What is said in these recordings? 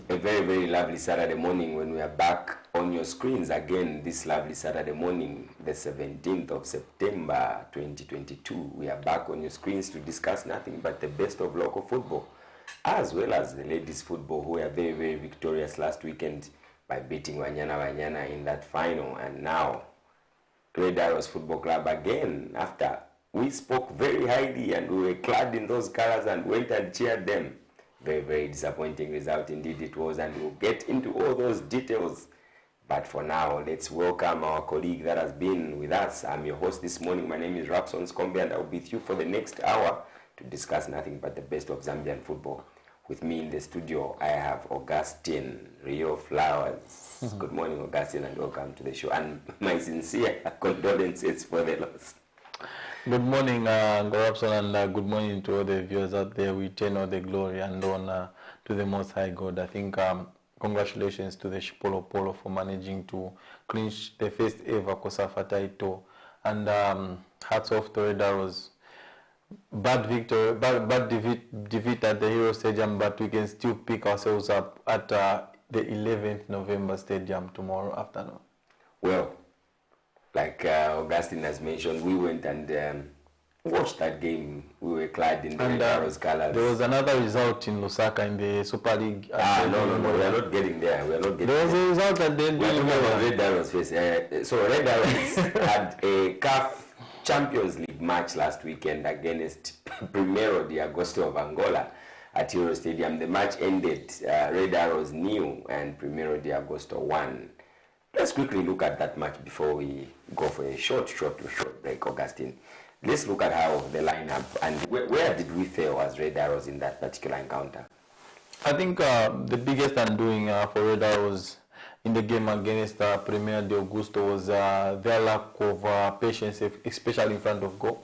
A very, very lovely Saturday morning when we are back on your screens again this lovely Saturday morning, the 17th of September 2022. We are back on your screens to discuss nothing but the best of local football, as well as the ladies football, who were very, very victorious last weekend by beating Wanyana in that final. And now, Red Arrows Football Club again, after we spoke very highly and we were clad in those colors and went and cheered them. Very, very disappointing result indeed it was, and we'll get into all those details. But for now, let's welcome our colleague that has been with us. I'm your host this morning. My name is Rapson Skombe, and I'll be with you for the next hour to discuss nothing but the best of Zambian football. With me in the studio, I have Augustine Rio Flowers. Good morning, Augustine, and welcome to the show. And my sincere condolences for the loss. Good morning, Rapson, and good morning to all the viewers out there. We turn all the glory and honor to the Most High God. I think congratulations to the Chipolo Polo for managing to clinch the first ever COSAFA title, and hats off to Red Arrows. Bad defeat at the Hero Stadium, but we can still pick ourselves up at the 11th November Stadium tomorrow afternoon. Well, like Augustine has mentioned, we went and watched that game. We were clad in the Red Arrows colors. There was another result in Lusaka in the Super League. No, we are not getting there. We are not getting there was a result at the end. We are talking about Red Arrows face. So Red Arrows had a CAF Champions League match last weekend against Primeiro de Agosto of Angola at Hero Stadium. The match ended Red Arrows 0 and Primeiro de Agosto 1. Let's quickly look at that match before we go for a short break, Augustine. Let's look at how the lineup and where did we fail as Red Arrows in that particular encounter? I think the biggest undoing for Red Arrows in the game against Primeiro de Agosto was their lack of patience, especially in front of goal.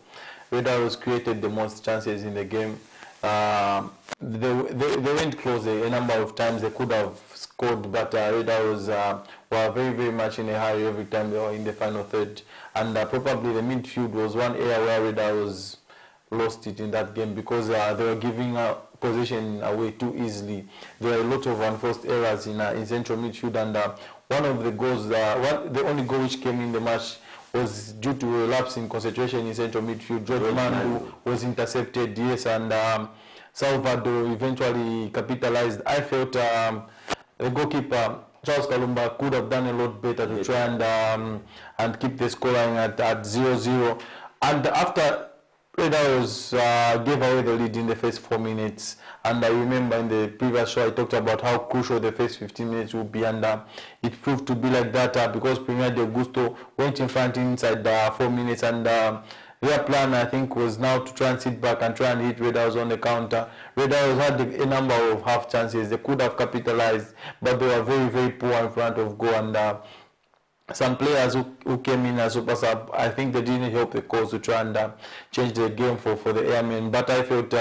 Red Arrows created the most chances in the game. They went close a number of times. They could have scored, but Red Arrows were very, very much in a hurry every time they were in the final third. And probably the midfield was one area where Red Arrows lost it in that game, because they were giving possession away too easily. There were a lot of unforced errors in central midfield, and one of the goals, the only goal which came in the match was due to a lapse in concentration in central midfield. George Mandu was intercepted, yes, and Salvador eventually capitalized. I felt the goalkeeper, Charles Kalumba, could have done a lot better to try and keep the scoreline at 0-0. And after Red Arrows gave away the lead in the first 4 minutes, and I remember in the previous show I talked about how crucial the first 15 minutes would be, and it proved to be like that because Primeiro de Agosto went in front inside 4 minutes, and their plan, I think, was now to try and sit back and try and hit Red Arrows on the counter. Red Arrows had a number of half chances. They could have capitalized, but they were very, very poor in front of goal, and some players who came in as super sub, I think they didn't help the cause to try and change the game for the Airmen. But I felt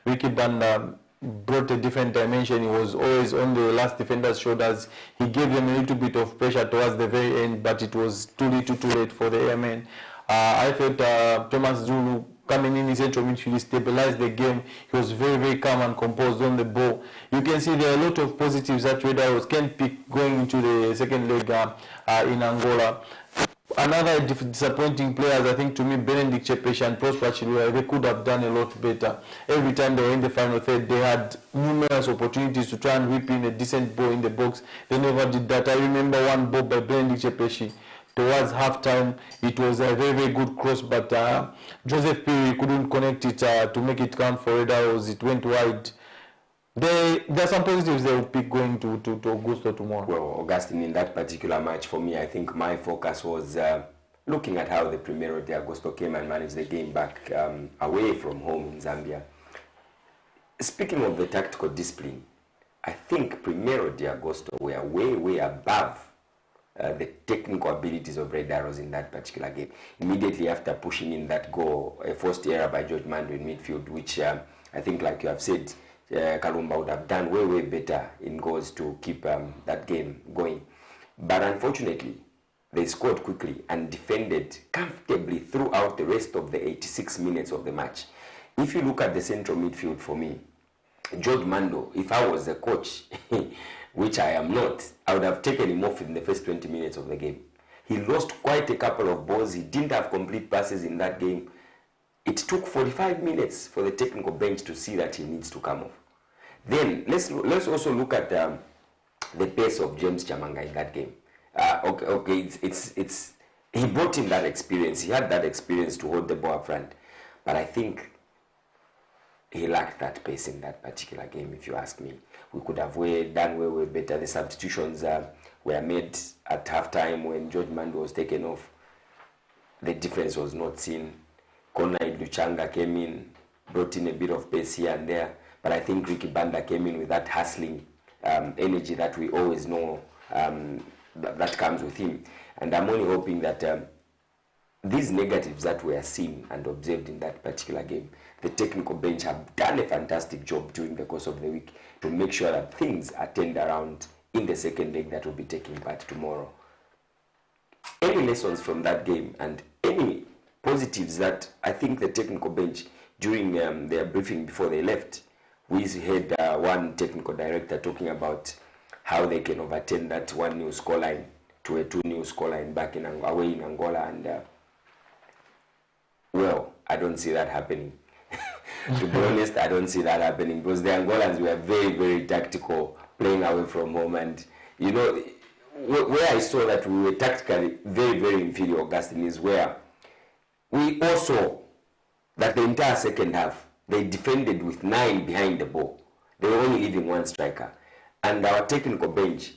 Ricky Banda brought a different dimension. He was always on the last defender's shoulders. He gave them a little bit of pressure towards the very end, but it was too late for the Airmen. I felt Thomas Zulu coming in central midfield, he stabilized the game. He was very, very calm and composed on the ball. You can see there are a lot of positives that Red Arrows can pick going into the second leg in Angola. Another disappointing players, I think, to me, Benedict Chepeshi and Prosper Chilwell, they could have done a lot better. Every time they were in the final third, they had numerous opportunities to try and whip in a decent ball in the box. They never did that. I remember one ball by Benedict Chepeshi. Towards halftime, it was a very, very good cross, but Joseph Piri couldn't connect it to make it count for Red Arrows. It went wide. There are some positives they will pick going to Augusto tomorrow. Well, Augustine, in that particular match, for me, I think my focus was looking at how the Primeiro de Agosto came and managed the game back away from home in Zambia. Speaking of the tactical discipline, I think Primeiro de Agosto were way above the technical abilities of Red Arrows in that particular game. Immediately after pushing in that goal, a forced error by George Mando in midfield, which I think, like you have said, Kalumba would have done way better in goals to keep that game going. But unfortunately, they scored quickly and defended comfortably throughout the rest of the 86 minutes of the match. If you look at the central midfield for me, George Mando, if I was the coach, which I am not, I would have taken him off in the first 20 minutes of the game. He lost quite a couple of balls. He didn't have complete passes in that game. It took 45 minutes for the technical bench to see that he needs to come off. Then let's also look at the pace of James Chamanga in that game. It's he brought in that experience. He had that experience to hold the ball up front, but I think he lacked that pace in that particular game, if you ask me. We could have done way better. The substitutions were made at halftime when George Mando was taken off. The difference was not seen. Konai Luchanga came in, brought in a bit of pace here and there, but I think Ricky Banda came in with that hustling energy that we always know that comes with him. And I'm only hoping that these negatives that we are seeing and observed in that particular game, the technical bench have done a fantastic job during the course of the week to make sure that things are turned around in the second leg that will be taking part tomorrow. Any lessons from that game and any positives that I think the technical bench, during their briefing before they left, we had one technical director talking about how they can overturn that 1-0 scoreline to a 2-0 scoreline back in away in Angola, and well, I don't see that happening. To be honest, I don't see that happening because the Angolans were very tactical, playing away from home, and you know where I saw that we were tactically very inferior, Augustine, is where we also that the entire second half they defended with 9 behind the ball. They were only leaving 1 striker, and our technical bench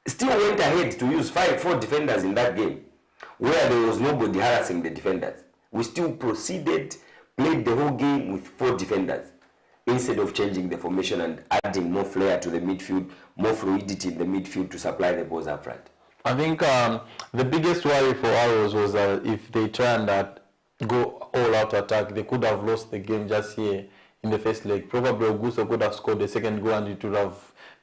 still went ahead to use 4 defenders in that game where there was nobody harassing the defenders. We still proceeded, played the whole game with 4 defenders instead of changing the formation and adding more flair to the midfield, more fluidity in the midfield to supply the balls up front. I think the biggest worry for Arrows was that if they try and go all out attack, they could have lost the game just here in the first leg. Probably Augusto could have scored the second goal and it would have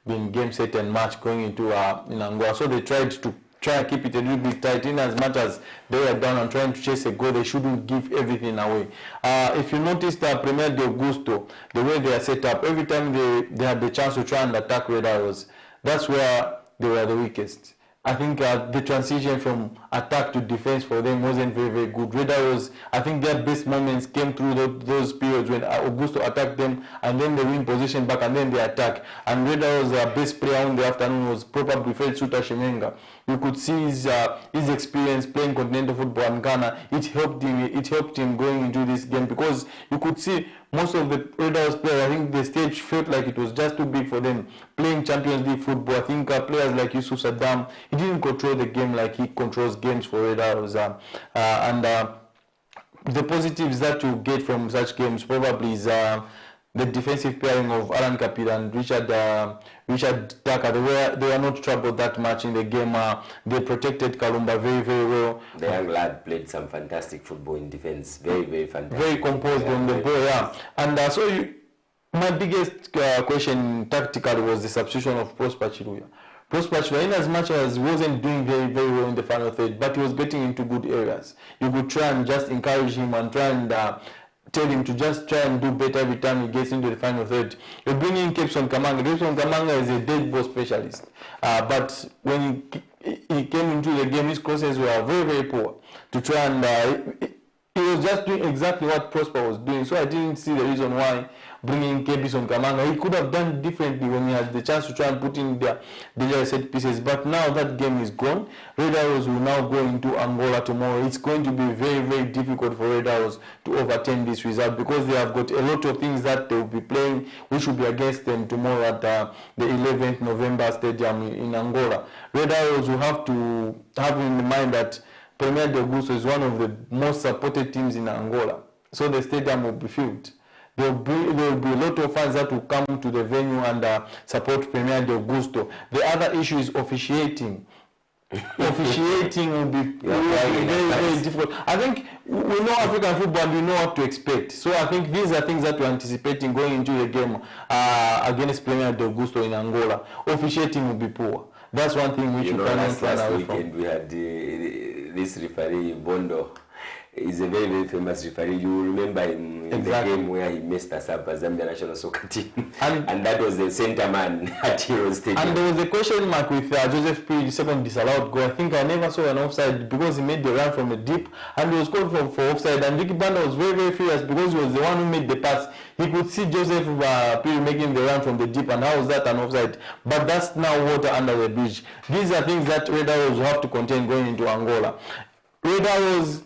been game set and match going into in Angola. So they tried to keep it a little bit tight. In as much as they were down and trying to chase a goal, they shouldn't give everything away. If you notice that Premier de Augusto, the way they are set up, every time they had the chance to try and attack Red Arrows, that's where they were the weakest. I think the transition from attack to defense for them wasn't very good. Red Arrows, I think their best moments came through those periods when Augusto attacked them and then they win position back and then they attack. And Red Arrows' best player on the afternoon was probably Fred Suta Shimenga. You could see his experience playing continental football in Ghana. It helped him going into this game because you could see most of the Red Arrows players, I think the stage felt like it was just too big for them. Playing Champions League football, I think players like Yusuf Saddam, he didn't control the game like he controls games for Red Arrows. The positives that you get from such games probably is the defensive pairing of Alan Kapila and Richard Daka. They were not troubled that much in the game. They protected Kalumba very well. The young lad played some fantastic football in defense. Very fantastic. Very composed on the ball, yeah. And my biggest question tactically was the substitution of Prosper Chiruya. Prosper Chiruya, in as much as he wasn't doing very well in the final third, but he was getting into good areas. You could try and just encourage him and try and tell him to just try and do better every time he gets into the final third. You bring in Gibson Kamanga. Gibson Kamanga is a dead ball specialist. But when he came into the game, his crosses were very poor. To try and he was just doing exactly what Prosper was doing. So I didn't see the reason why bringing Gibson Kamanga. He could have done differently when he had the chance to try and put in the dangerous set pieces. But now that game is gone. Red Arrows will now go into Angola tomorrow. It's going to be very difficult for Red Arrows to overturn this result because they have got a lot of things that they will be playing which will be against them tomorrow at the 11th November Stadium in Angola. Red Arrows will have to have in mind that Premier de Augusto is one of the most supported teams in Angola. So the stadium will be filled. there will be a lot of fans that will come to the venue and support Premier de Augusto. The other issue is officiating. Officiating will be very difficult. I think we know African football and we know what to expect. So I think these are things that we're anticipating going into the game against Premier de Augusto in Angola. Officiating will be poor. That's one thing which you cannot plan away from. Last weekend we had this referee, Bondo. He's a very, very famous referee. You will remember him in the game where he messed us up as Zambia national soccer team. And that was the center man at Heroes Stadium. And there was a question mark with Joseph P. the second disallowed goal. I think I never saw an offside because he made the run from the deep and he was called for offside. And Ricky Banda was very, very furious because he was the one who made the pass. He could see Joseph P. making the run from the deep, and how was that an offside? But that's now water under the bridge. These are things that Red Arrows will have to contend going into Angola. Red Arrows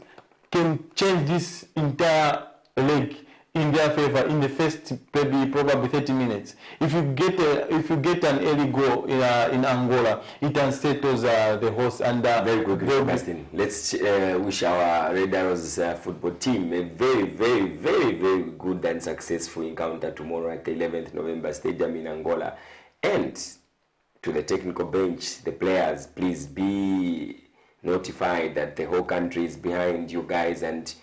can change this entire leg in their favor in the first probably 30 minutes. If you get an early goal in Angola, it unsettles the host. And very good, Justin. Let's wish our Red Arrows football team a very, very, very, very good and successful encounter tomorrow at the 11th November Stadium in Angola. And to the technical bench, the players, please be notified that the whole country is behind you guys and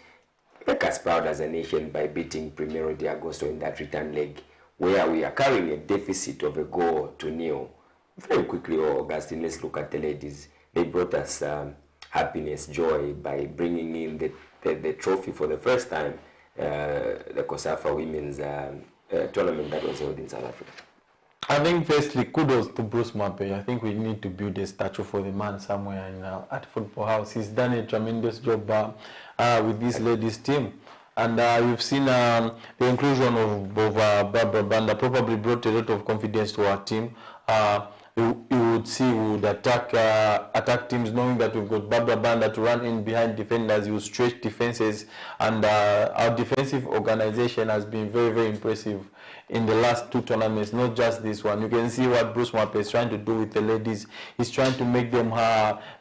make us proud as a nation by beating Primeiro de Agosto in that return leg where we are carrying a deficit of 1-0. Very quickly, Augustine, let's look at the ladies. They brought us happiness, joy by bringing in the trophy for the first time, the COSAFA Women's tournament that was held in South Africa. I think firstly, kudos to Bruce Mapei. I think we need to build a statue for the man somewhere at Football House. He's done a tremendous job with this ladies team. And you've seen the inclusion of Barbara Banda probably brought a lot of confidence to our team. You would see we would attack teams knowing that we've got Barbara Banda to run in behind defenders. You stretch defenses, and our defensive organization has been very, very impressive in the last two tournaments, not just this one. You can see what Bruce Mapei is trying to do with the ladies. He's trying to make them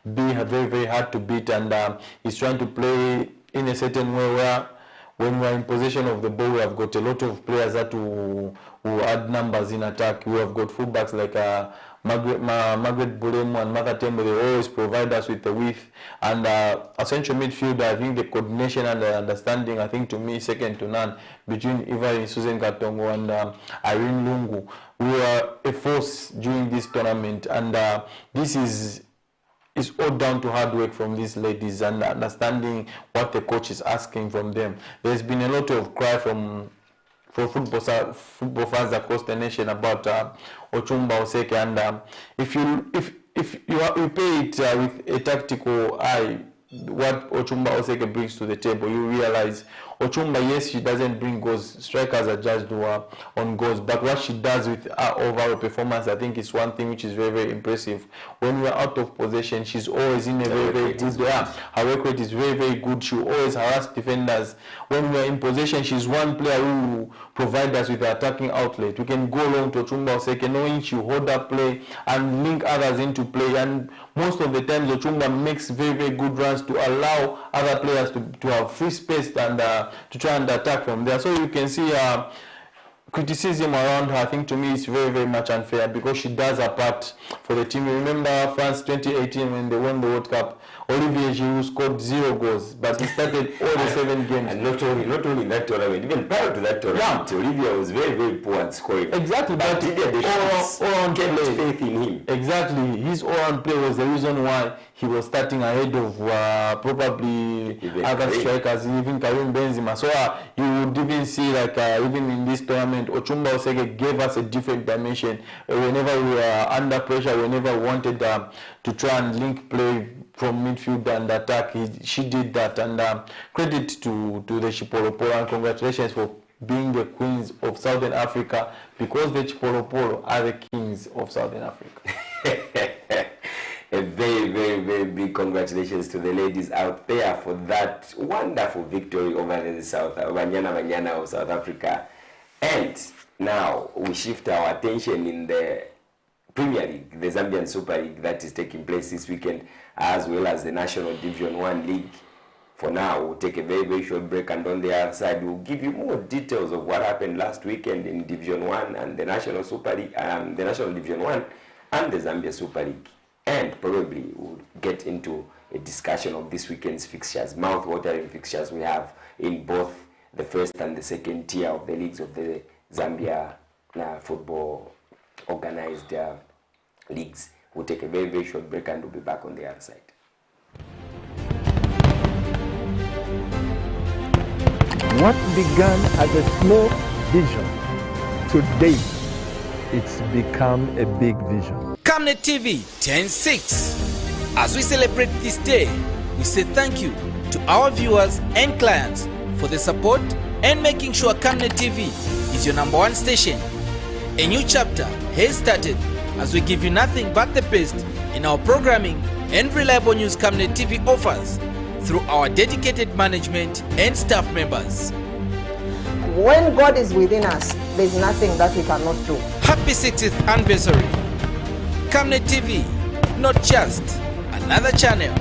be very, very hard to beat, and he's trying to play in a certain way where when we're in possession of the ball, we have got a lot of players that who add numbers in attack. We have got fullbacks like Margaret Bulemu and Martha Tembo. They always provide us with the width. And a central midfield, I think the coordination and the understanding, I think to me, second to none, between Eva Susan Katongo and Irene Lungu. We are a force during this tournament, and this is all down to hard work from these ladies and understanding what the coach is asking from them. There's been a lot of cry from football fans across the nation about Ochumba Oseke, and if you pay it with a tactical eye, what Ochumba Oseke brings to the table, you realize Ochumba, yes, she doesn't bring goals. Strikers are judged on goals, but what she does with her overall performance, I think, is one thing which is very, very impressive. When we're out of possession, she's always in a very, very good way. Her work rate is very, very good. She always harass defenders. When we're in possession, she's one player who provides us with the attacking outlet. We can go along to Ochumba Oseke, knowing she hold up play and link others into play. And most of the times, Ochumba makes very, very good runs to allow other players to have free space and to try and attack from there. So you can see criticism around her. I think to me it's very, very much unfair because she does her part for the team. You remember France 2018 when they won the World Cup, Olivier Giroud scored 0 goals, but he started all the 7 games. And not only in that tournament, even prior to that tournament, Olivier was very, very poor at scoring. Exactly, but all kept faith in him. Exactly, his all-round play was the reason why he was starting ahead of probably even other strikers, even Karim Benzema. So you would even see, like even in this tournament, Ochumba Oseke gave us a different dimension. Whenever we were under pressure, whenever we wanted to try and link play from midfield and attack, she did that. And credit to the Chipolopolo, and congratulations for being the queens of Southern Africa, because the Chipolopolo are the kings of Southern Africa. A very, very, very big congratulations to the ladies out there for that wonderful victory over the Banyana of South Africa. And now we shift our attention in the Premier League, the Zambian Super League that is taking place this weekend, as well as the National Division 1 League. For now, we'll take a very, very short break, and on the other side, we'll give you more details of what happened last weekend in Division 1 and the National Super League, the National Division 1 and the Zambia Super League. And probably we'll get into a discussion of this weekend's fixtures, mouth-watering fixtures we have in both the first and the second tier of the leagues of the Zambia football organized leagues. We'll take a very, very short break and we'll be back on the other side. What began as a small vision, today it's become a big vision. Camnet TV turns 6. As we celebrate this day, we say thank you to our viewers and clients for the support and making sure Camnet TV is your #1 station. A new chapter has started as we give you nothing but the best in our programming and reliable news Camnet TV offers through our dedicated management and staff members. When God is within us, there's nothing that we cannot do. Happy 60th anniversary. Camnet TV, not just another channel.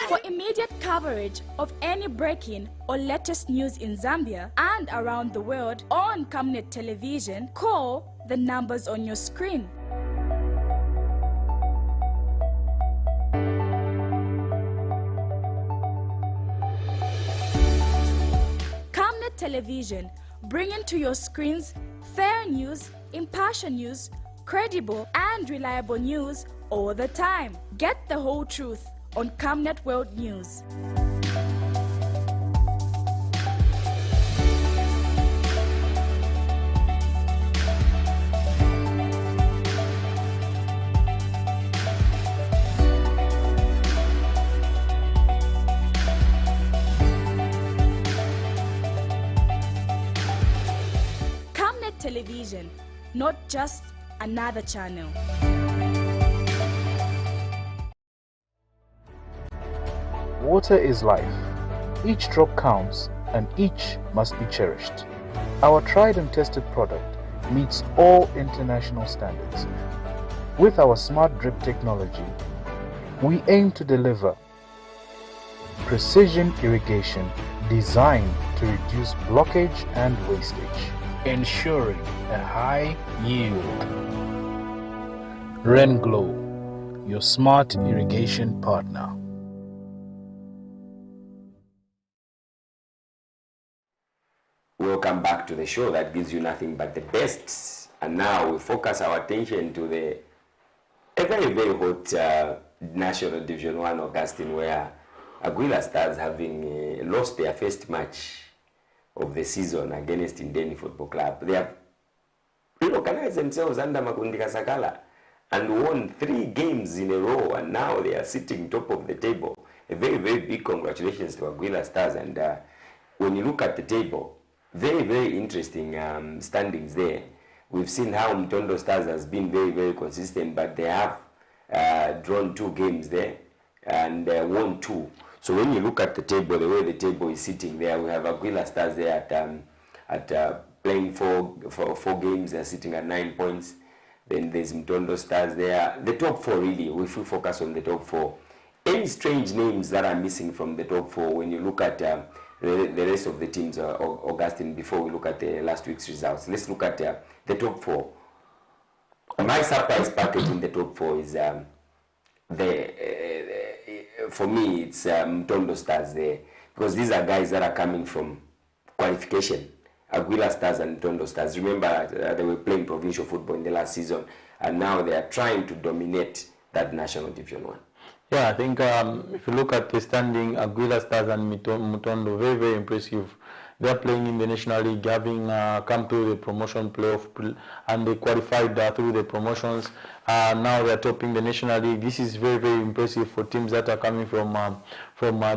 For immediate coverage of any breaking or latest news in Zambia and around the world on Camnet Television, call the numbers on your screen. Camnet Television, bringing to your screens fair news, impartial news, credible and reliable news all the time. Get the whole truth on Camnet World News. Camnet Television, not just another channel. Water is life. Each drop counts and each must be cherished. Our tried and tested product meets all international standards. With our smart drip technology, we aim to deliver precision irrigation designed to reduce blockage and wastage, ensuring a high yield. RenGlow, your smart irrigation partner. Welcome back to the show that gives you nothing but the best. And now we focus our attention to a very, very hot National Division 1 Augustine, where Aguila Stars having lost their first match of the season against Indeni Football Club. They have reorganized themselves under Makundika Sakala and won 3 games in a row, and now they are sitting top of the table. A very, very big congratulations to Aguila Stars. And when you look at the table, very, very interesting standings there. We've seen how Mtondo Stars has been very, very consistent, but they have drawn 2 games there and won 2. So when you look at the table, the way the table is sitting there, we have Aguila Stars there at playing 4 games. They're sitting at 9 points. Then there's Mtondo Stars there. The top 4 really, if we focus on the top 4. Any strange names that are missing from the top 4 when you look at the rest of the teams, Augustine, before we look at the last week's results? Let's look at the top 4. My surprise package in the top 4 is for me, it's Mtondo Stars there, because these are guys that are coming from qualification. Aguila Stars and Mtondo Stars. Remember, they were playing provincial football in the last season, and now they are trying to dominate that National Division 1. Yeah, I think if you look at the standing, Aguila Stars and Mtondo, very, very impressive. They are playing in the National League, having come through the promotion playoff, and they qualified through the promotions. Now they are topping the National League. This is very, very impressive for teams that are coming from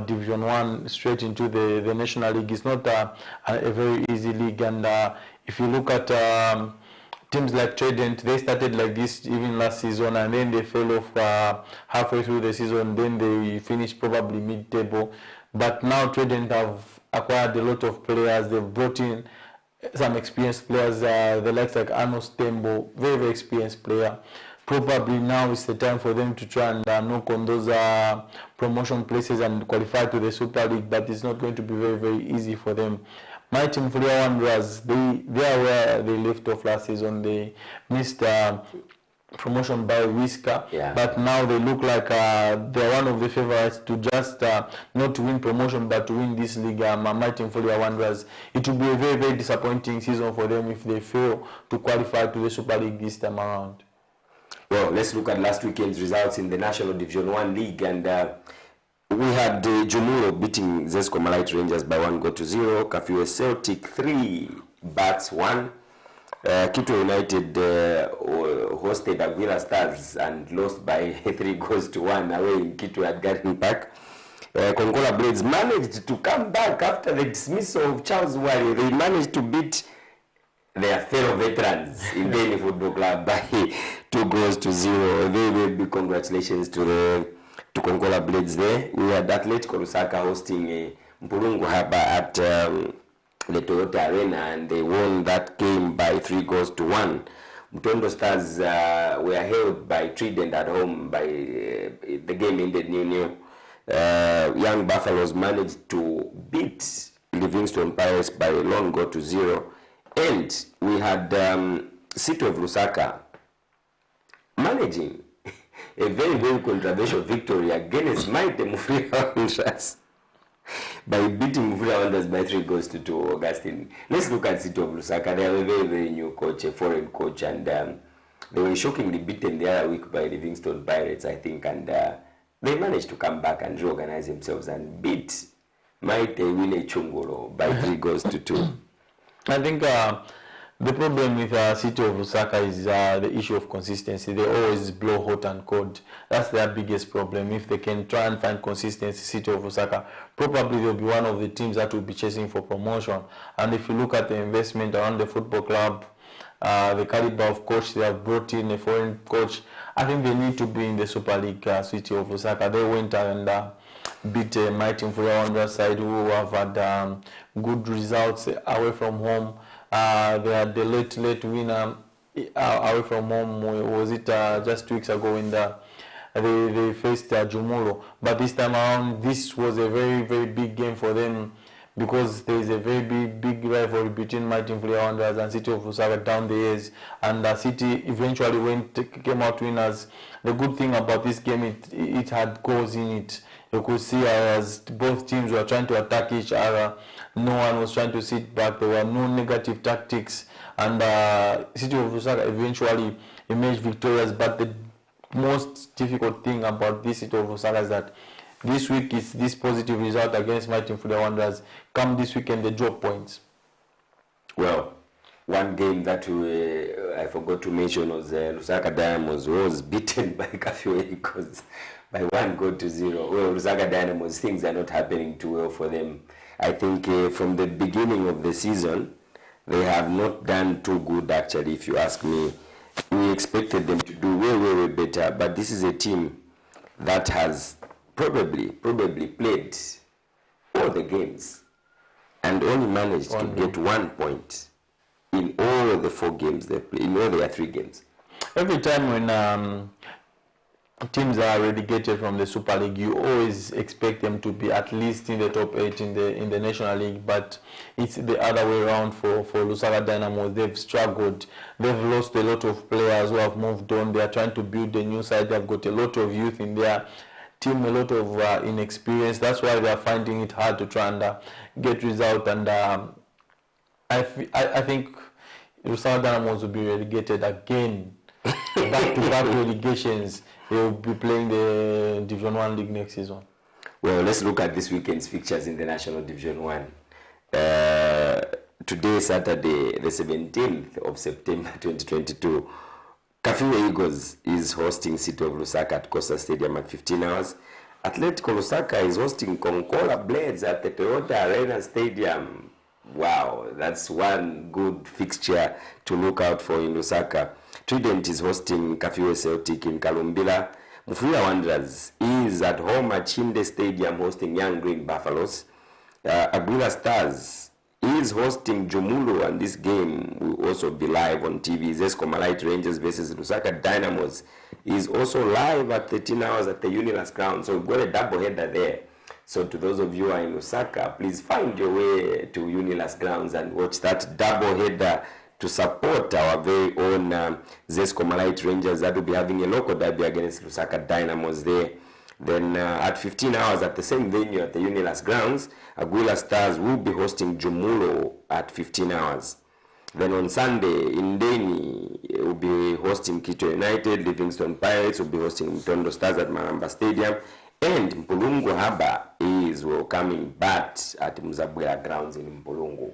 Division 1 straight into the National League. It's not a very easy league, and if you look at teams like Trident, they started like this even last season, and then they fell off halfway through the season. Then they finished probably mid-table. But now Trident have acquired a lot of players. They've brought in some experienced players, the likes like Arno Stembo, very, very experienced player. probably now is the time for them to try and knock on those promotion places and qualify to the Super League, but it's not going to be very, very easy for them. My team, Mvula Wanderers, they are where they left off last season. They missed promotion by Whisker, but now they look like they're one of the favorites to just not to win promotion but to win this league. My team, Mvula Wanderers, it will be a very, very disappointing season for them if they fail to qualify to the Super League this time around. Well, let's look at last weekend's results in the National Division 1 League, and we had Jumulo beating Zesco Malite Rangers by 1-0. Kafiwe Celtic 3, Bats 1. Kitwe United hosted Aguila Stars and lost by 3-1 away in Kitwe at Garden Park. Konkola Blades managed to come back after the dismissal of Charles Wari. They managed to beat their fellow veterans in Deni Football Club by 2-0. Very, very big congratulations to Konkola Blades there. We had Atletico Lusaka hosting Mpulungu Haba at the Toyota Arena, and they won that game by 3-1. Mutondo Stars were held by Trident at home. By the game ended 0-0. Young Buffaloes managed to beat Livingstone Pirates by 1-0. And we had City of Lusaka managing a very, very controversial victory against Mighty Mvula Wanderers by beating Mvula Wanderers by 3-2, Augustine. Let's look at City of Lusaka. They have a very, very new coach, a foreign coach, and they were shockingly beaten the other week by Livingstone Pirates, I think, and they managed to come back and reorganize themselves and beat Mighty Wile Chungolo by 3-2. I think the problem with City of Lusaka is the issue of consistency. They always blow hot and cold. That's their biggest problem. If they can try and find consistency, City of Lusaka, probably they'll be one of the teams that will be chasing for promotion. And if you look at the investment around the football club, the caliber of coach they have brought in, a foreign coach, I think they need to be in the Super League. City of Lusaka, they went and beat Mighty Mvula Wanderers side who have had good results away from home. They had the late winner away from home. Was it just 2 weeks ago when they faced Jumulo? But this time around, this was a very, very big game for them because there is a very big rivalry between Mighty Mvula Wanderers and City of Lusaka down the years. And City eventually came out winners. The good thing about this game, it had goals in it. You could see as both teams were trying to attack each other. No one was trying to sit back. There were no negative tactics. And City of Lusaka eventually emerged victorious. But the most difficult thing about this City of Lusaka is that this week is this positive result against Mighty Mvula Wanderers. Come this weekend, they drop points. Well, one game that I forgot to mention was Lusaka Dynamos was beaten by Kafiwe Eagles by 1-0. Well, Lusaka Dynamos, things are not happening too well for them. I think from the beginning of the season, they have not done too good, actually, if you ask me. We expected them to do way better, but this is a team that has probably played all the games and only managed to get 1 point in all the 4 games they play, in all their 3 games. Every time when teams are relegated from the Super League, you always expect them to be at least in the top 8 in the National League, but it's the other way around for Lusaka Dynamos. They've struggled. They've lost a lot of players who have moved on. They are trying to build a new side. They've got a lot of youth in their team, a lot of inexperience. That's why they are finding it hard to try and get results. And I think Lusaka Dynamos will be relegated again. Back-to-back relegations. They will be playing the Division 1 League next season. Well, let's look at this weekend's fixtures in the National Division 1. Today, Saturday, the 17th of September 2022, Kafiwe Eagles is hosting City of Lusaka at Costa Stadium at 15 hours. Atletico Lusaka is hosting Konkola Blades at the Toyota Arena Stadium. Wow, that's one good fixture to look out for in Lusaka. Trident is hosting Kafiwe Celtic in Kalumbila. Mvula Wanderers is at home at Chinde Stadium hosting Young Green Buffaloes. Aguila Stars is is hosting Jumulo, and this game will also be live on TV. Zesco Malite Rangers versus Lusaka Dynamos is also live at 13 hours at the Unilas ground. So we've got a double header there. So to those of you who are in Lusaka, please find your way to Unilas grounds and watch that double header to support our very own Zesco Malite Rangers that will be having a local derby against Lusaka Dynamos there. Then at 15 hours at the same venue at the Unilas grounds, Aguila Stars will be hosting Jumulo at 15 hours. Then on Sunday, Indeni will be hosting Kito United, Livingstone Pirates will be hosting Mtondo Stars at Maramba Stadium, and Mpulungu Haba is welcoming BAT at Mzabwela grounds in Mpulungu.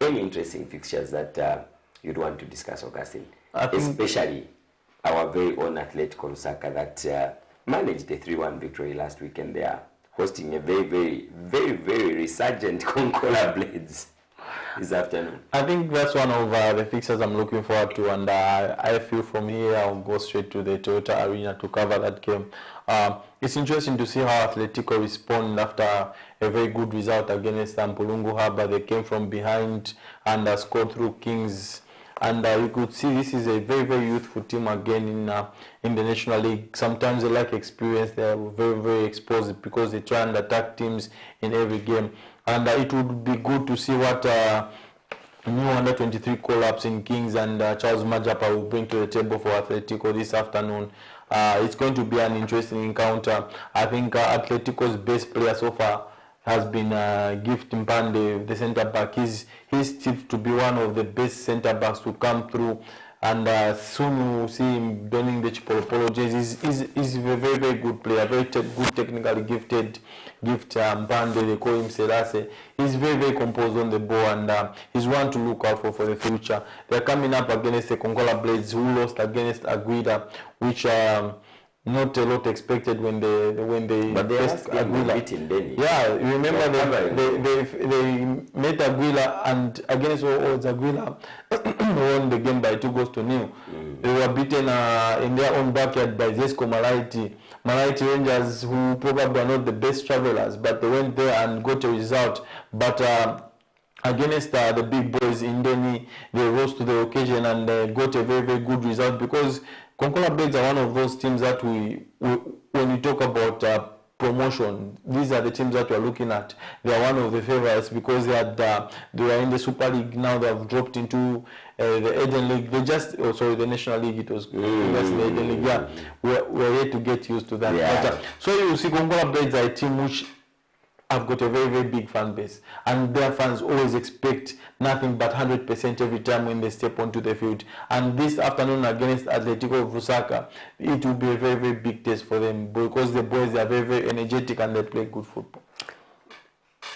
Any interesting fixtures that you'd want to discuss, Augustine? Especially our very own Atletico Lusaka that managed a 3-1 victory last weekend. They are hosting a very resurgent Konkola Blades this afternoon. I think that's one of the fixtures I'm looking forward to, and I feel from here I'll go straight to the Toyota Arena to cover that game. It's interesting to see how Atletico respond after a very good result against Mpulungu Haba. They came from behind and scored through Kings. And you could see this is a very youthful team again in the National League. Sometimes they lack experience. They are very exposed because they try and attack teams in every game. And it would be good to see what new under-23 call-ups in Kings and Charles Majapa will bring to the table for Atletico this afternoon. It's going to be an interesting encounter. I think Atletico's best player so far has been Gift Mpande, the centre back. He's tipped to be one of the best centre backs to come through, and soon we'll see him donning the Chipolopolo jerseys. He's a very good player, good technically gifted. Mpande, they call him Serase. He's very composed on the ball, and he's one to look out for the future. They're coming up against the Konkola Blades, who lost against Aguila, which not a lot expected when they but they faced Aguila. Yeah, remember they met Aguila, and against all odds Aguila won the game by 2-0. They were beaten in their own backyard by Zesco Malite Rangers, who probably are not the best travelers, but they went there and got a result. But against the big boys in Indeni, they rose to the occasion and got a very good result, because Konkola Blades are one of those teams that when you talk about promotion, these are the teams that we are looking at. They are one of the favorites because they are in the Super League now. They have dropped into the Eden League. The National League. It was that's the Eden League. Yeah, we're yet to get used to that. Yeah. But, so you see, Konkola Blades are a team which have got a very big fan base, and their fans always expect nothing but 100% every time when they step onto the field. And this afternoon against Atletico of Lusaka, it will be a very big test for them, because the boys are very energetic and they play good football.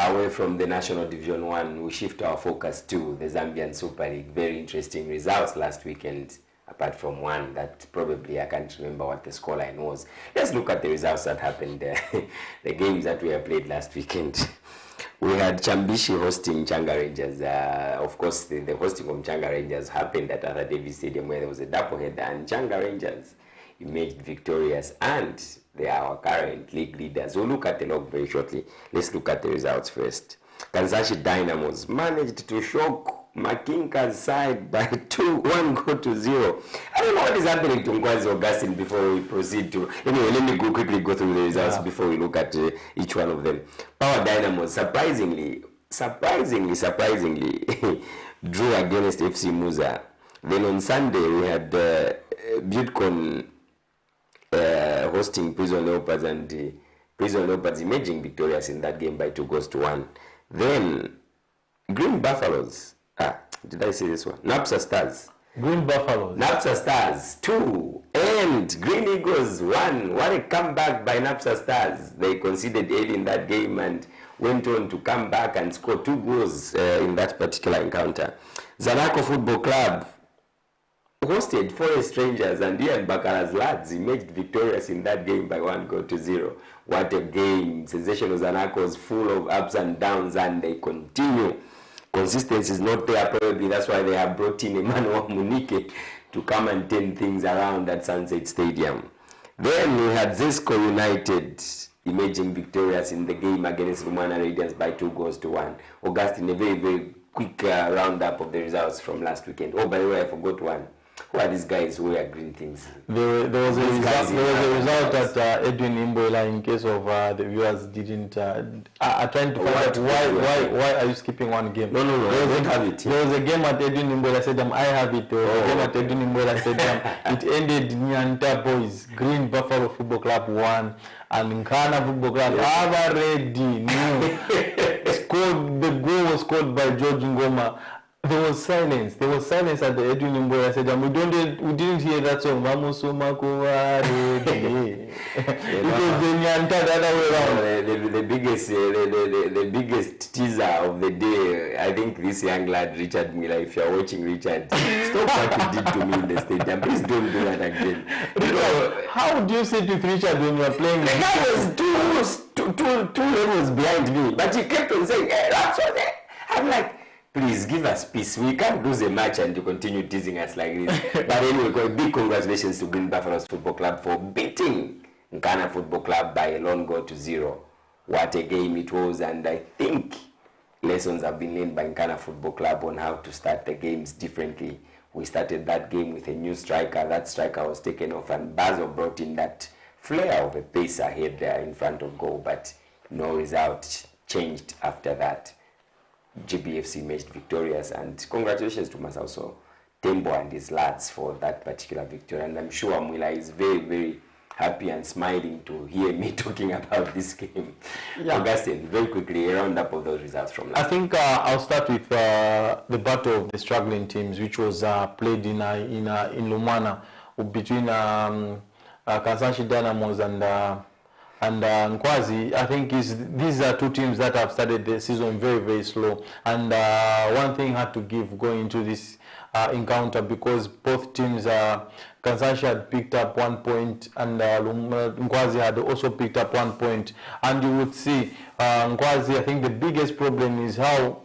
Away from the National Division 1, we shift our focus to the Zambian Super League. Very interesting results last weekend, apart from one that probably I can't remember what the scoreline was. Let's look at the results that happened there. The games that we have played last weekend. We had Chambishi hosting Changa Rangers. Of course, the hosting of Changa Rangers happened at Arthur Davis Stadium, where there was a doubleheader, and Changa Rangers emerged victorious, and they are our current league leaders. We'll look at the log very shortly. Let's look at the results first. Kansashi Dynamos managed to shock Makinka's side by 1-0. I don't know what is happening to Nkwazi Augustine before we proceed to... Anyway, let me quickly go through the results before we look at each one of them. Power Dynamos surprisingly drew against FC Muza. Then on Sunday we had Butcon hosting Prison Leopards, and Prison Leopards emerging victorious in that game by 2-1. Then Green Buffaloes... did I say this one? Napsa Stars. Green Buffaloes. Napsa Stars 2 and Green Eagles 1. What a comeback by Napsa Stars. They conceded early in that game and went on to come back and score 2 goals in that particular encounter. Zanaco Football Club hosted Forest Rangers, and Ian Bakara's lads emerged victorious in that game by 1-0. What a game. Sensational Zanaco was full of ups and downs, and they continue. Consistency is not there, probably that's why they have brought in Emmanuel Munike to come and turn things around at Sunset Stadium. Then we had Zesco United emerging victorious in the game against Lumwana Radiance by 2-1. Augustine, a very, very quick roundup of the results from last weekend. Oh, by the way, I forgot one. Who are these guys who wear green things? There was a result at Edwin Imbola, in case of the viewers didn't. I'm trying to find out why are you skipping one game? No, I don't have it. There was a game at Edwin Imbola Stadium. I have it. There was a game at Edwin Imbola Stadium. It ended Nyanta Boys, Green Buffalo Football Club 1, and Nkana Football Club already scored. The goal was scored by George Ngoma. There was silence. There was silence at the Edwin Imbola Stadium. We didn't hear that song. Mamusuma Kuwa Ready. It was the Nyanta the other way around. The biggest teaser of the day. I think this young lad Richard Miller. If you are watching Richard, stop what you did to me in the stadium. Please don't do that again. How do you sit with Richard when you are playing? The guy was two levels behind me, but he kept on saying, "Hey, that's what they." I'm like, please give us peace. We can't lose a match and you continue teasing us like this. But anyway, big congratulations to Green Buffaloes Football Club for beating Nkana Football Club by a lone goal to 0. What a game it was, and I think lessons have been learned by Nkana Football Club on how to start the games differently. We started that game with a new striker. That striker was taken off, and Basil brought in that flair of a pace ahead there in front of goal, but no result changed after that. GBFC emerged victorious, and congratulations to Masauso Tembo and his lads for that particular victory. And I'm sure Mwila is very, very happy and smiling to hear me talking about this game. Yeah. Augustine, very quickly, a roundup of those results from last. I think I'll start with the battle of the struggling teams, which was played in Lumwana between Kansanshi Dynamos and Nkwazi. I think these are two teams that have started the season very, very slow. And one thing had to give going into this encounter, because both teams, Kansanshi had picked up 1 point, and Nkwazi had also picked up 1 point. And you would see Nkwazi, I think the biggest problem is how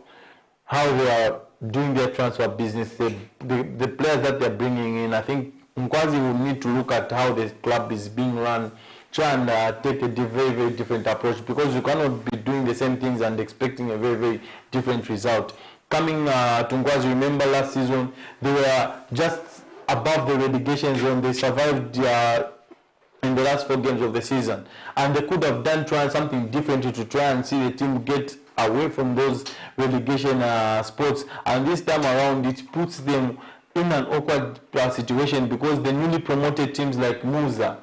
they are doing their transfer business. The players that they're bringing in, I think Nkwazi will need to look at how the club is being run, try and take a very, very different approach, because you cannot be doing the same things and expecting a very, very different result. Coming to Nkwazi, remember last season, they were just above the relegation zone. They survived in the last 4 games of the season, and they could have done something different to try and see the team get away from those relegation spots. And this time around, it puts them in an awkward situation, because the newly promoted teams like Muza,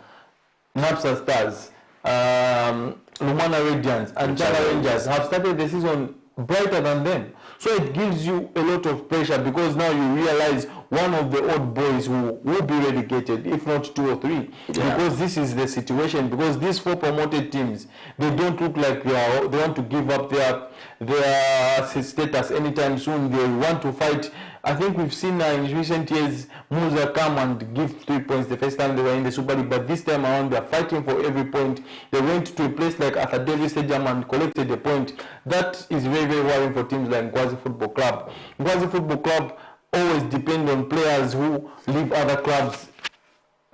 Napsa Stars, Lumwana Radiance, and Chala Rangers have started the season brighter than them. So it gives you a lot of pressure, because now you realize one of the odd boys who will be relegated, if not 2 or 3. Yeah. Because this is the situation. Because these 4 promoted teams, they don't look like they want to give up their status anytime soon. They want to fight. I think we've seen in recent years Musa come and give 3 points the first time they were in the Super League, but this time around they're fighting for every point. They went to a place like Arthur Davis Stadium and collected a point. That is very, very worrying for teams like Nkwazi Football Club. Nkwazi Football Club always depend on players who leave other clubs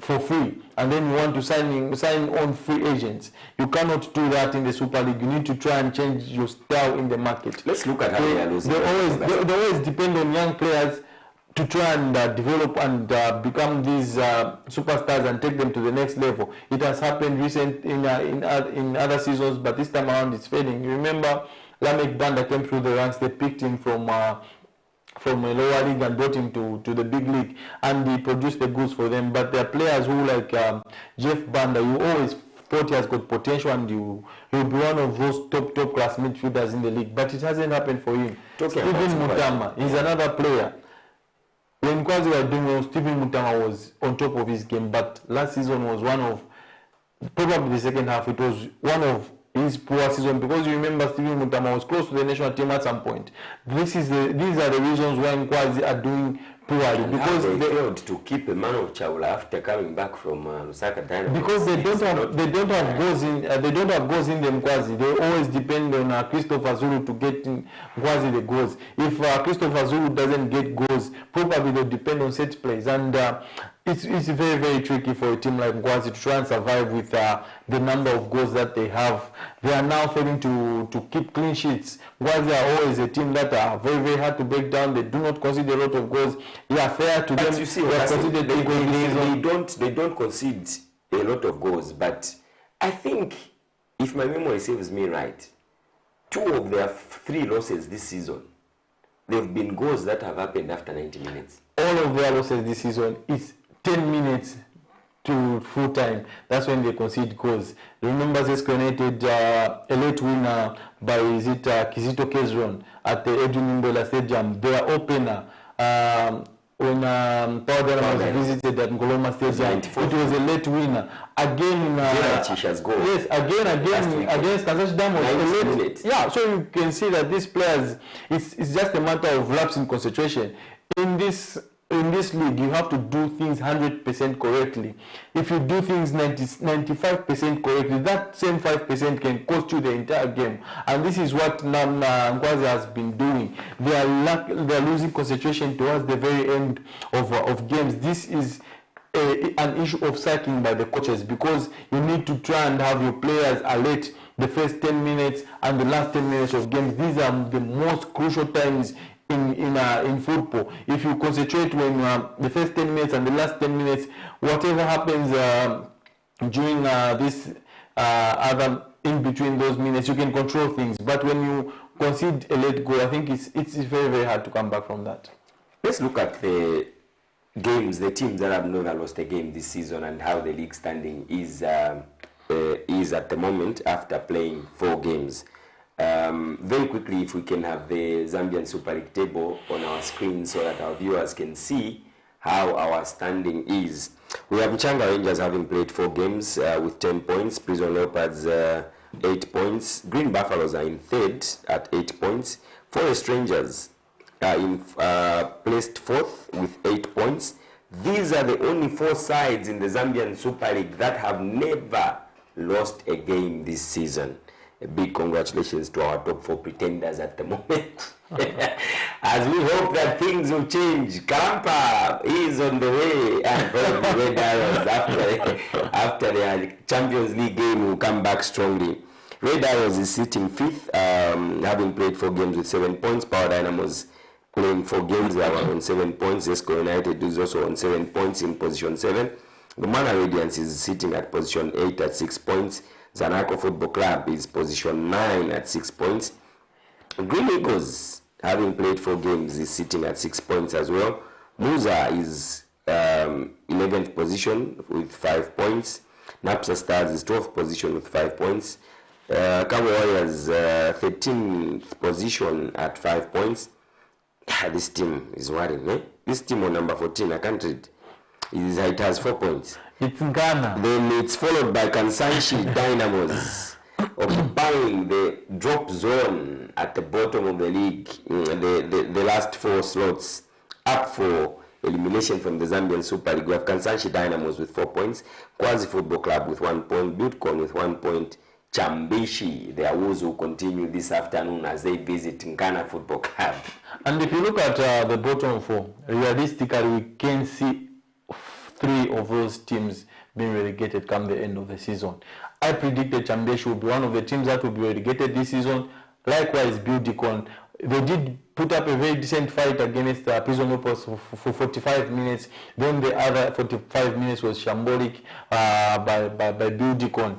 for free, and then you want to sign on free agents. You cannot do that in the Super League. You need to try and change your style in the market. Let's look at how they are losing. They always depend on young players to try and develop and become these superstars and take them to the next level. It has happened in other seasons, but this time around it's fading. You remember Lamek Banda came through the ranks. They picked him from a lower league and brought him to the big league, and he produced the goods for them. But there are players who, like Jeff Banda, you always thought he has got potential and he'll be one of those top class midfielders in the league, but it hasn't happened for him. Stephen Mutama is another player. When Nkwazi were doing well, Stephen Mutama was on top of his game, but last season was one of, probably the second half, it was one of his poor season, because you remember Stephen Mutama was close to the national team at some point. These are the reasons why Nkwazi are doing poorly And because they failed to keep Emmanuel Chaula after coming back from Lusaka Dynamos. Because they don't have goals in them. Mkwazi. They always depend on Christopher Zulu to get Mkwazi the goals. If Christopher Zulu doesn't get goals, probably they'll depend on set plays, and it's very, very tricky for a team like Mkwazi to try and survive with the number of goals that they have. They are now failing to keep clean sheets. Mkwazi are always a team that are very, very hard to break down. They do not concede a lot of goals. Yeah, fair to them. You see, they don't concede a lot of goals, but I think, if my memory serves me right, 2 of their 3 losses this season, they've been goals that have happened after 90 minutes. All of their losses this season is 10 minutes to full time. That's when they concede goals. Remember, Zesco United a late winner by Kizito Kezron at the Edwin Mbola Stadium. Their opener when Power Dynamos visited at Ngoloma Stadium, it was a late winner. Again, yes, again against Kansashi Dynamos. Yeah, so you can see that these players, it's just a matter of lapse in concentration. In this league, you have to do things 100% correctly. If you do things 95% correctly, that same 5% can cost you the entire game. And this is what Mkwazi has been doing. They are losing concentration towards the very end of games. This is an issue of sacking by the coaches, because you need to try and have your players alert the first 10 minutes and the last 10 minutes of games. These are the most crucial times in football. If you concentrate when the first 10 minutes and the last 10 minutes, whatever happens during this other in between those minutes, you can control things. But when you concede a late goal, I think it's very, very hard to come back from that. Let's look at the games, the teams that have never lost a game this season, and how the league standing is at the moment after playing 4 games. Very quickly, if we can have the Zambian Super League table on our screen so that our viewers can see how our standing is. We have Changa Rangers having played 4 games with 10 points, Prison Leopards 8 points, Green Buffaloes are in 3rd at 8 points, Forest Rangers are in placed 4th with 8 points. These are the only 4 sides in the Zambian Super League that have never lost a game this season. A big congratulations to our top 4 pretenders at the moment. As we hope that things will change. Kampa is on the way, and probably Red Arrows after the Champions League game will come back strongly. Red Arrows is sitting 5th, having played 4 games with 7 points. Power Dynamos playing 4 games, they are on 7 points. Zesco United is also on 7 points in position 7. Lumana Radiance is sitting at position 8 at 6 points. Zanaco Football Club is position 9 at 6 points. Green Eagles, having played 4 games, is sitting at 6 points as well. Muza is 11th position with 5 points. Napsa Stars is 12th position with 5 points. Cabo Warriors 13th position at 5 points. This team is worrying, eh? This team on number 14, I can't read. It has 4 points. It's Ghana. Then it's followed by Kansanshi Dynamos, occupying the drop zone at the bottom of the league. The last 4 slots up for elimination from the Zambian Super League. We have Kansanshi Dynamos with 4 points, Kwazi Football Club with 1 point, Buildcon with 1 point, Chambishi, the Awuzu will continue this afternoon as they visit Ghana Football Club. And if you look at the bottom 4, realistically we can see 3 of those teams being relegated come the end of the season. I predicted Chambeshi will be one of the teams that will be relegated this season. Likewise, Buildcon. They did put up a very decent fight against Prison Leopards for 45 minutes. Then the other 45 minutes was shambolic by Buildcon.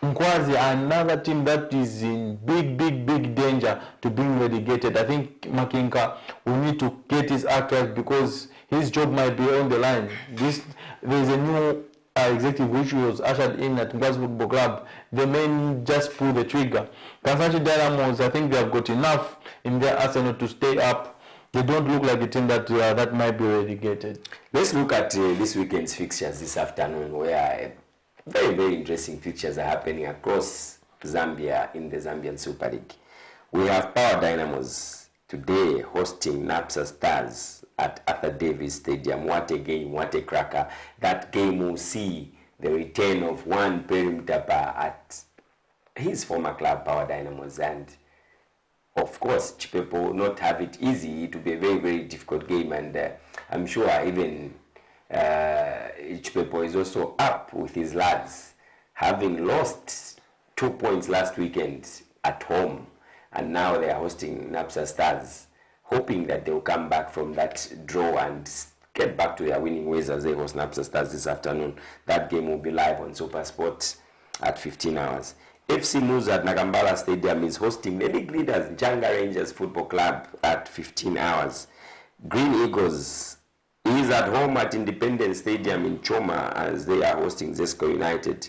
Mkwazi, another team that is in big danger to being relegated. I think Makinka will need to get his act right because his job might be on the line. There's a new executive which was ushered in at Mkwazi Football Club. They may just pull the trigger. Kansanshi Dynamos, I think they have got enough in their arsenal to stay up. They don't look like a team that might be relegated. Let's look at this weekend's fixtures this afternoon, where very interesting fixtures are happening across Zambia in the Zambian Super League. We have Power Dynamos today hosting NAPSA Stars at Arthur Davis Stadium. What a game, what a cracker. That game will see the return of one Perry Mutapa at his former club, Power Dynamos, and of course, Chipepo will not have it easy. It will be a very, very difficult game, and I'm sure even Chipepo is also up with his lads, having lost 2 points last weekend at home, and now they are hosting NAPSA Stars, hoping that they will come back from that draw and get back to their winning ways as they host NAPSA Stars this afternoon. That game will be live on SuperSport at 15 hours. FC Muza at Nakambala Stadium is hosting the league leaders Njanga Rangers Football Club at 15 hours. Green Eagles is at home at Independence Stadium in Choma as they are hosting Zesco United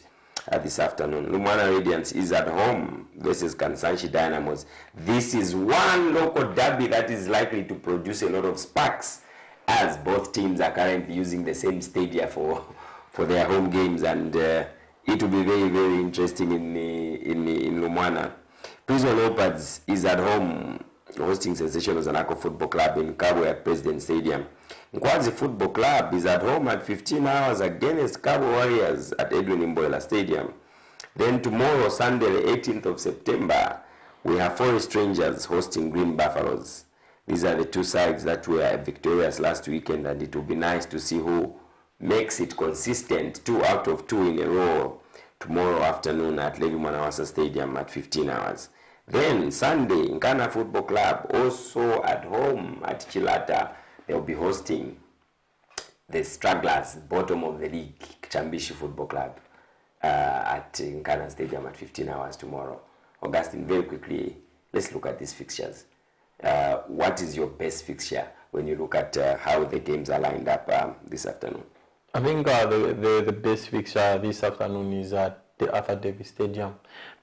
this afternoon. Lumwana Radiance is at home versus Kansanshi Dynamos. This is one local derby that is likely to produce a lot of sparks, as both teams are currently using the same stadia for their home games, and it will be very, very interesting in Lumwana. Prison Leopards is at home hosting Sensational Zanaco Football Club in Kabwe at President Stadium. Nkwazi Football Club is at home at 15 hours against Cabo Warriors at Edwin Mboela Stadium. Then tomorrow, Sunday, the 18th of September, we have Forest Rangers hosting Green Buffaloes. These are the two sides that were victorious last weekend, and it will be nice to see who makes it consistent, 2 out of 2 in a row, tomorrow afternoon at Levi Mwanawasa Stadium at 15 hours. Then Sunday, Nkana Football Club also at home at Chilata. They'll be hosting the stragglers, bottom of the league, Chambishi Football Club at Nkana Stadium at 15 hours tomorrow. Augustine, very quickly, let's look at these fixtures. What is your best fixture when you look at how the games are lined up this afternoon? I think the best fixture this afternoon is at the Arthur Davis Stadium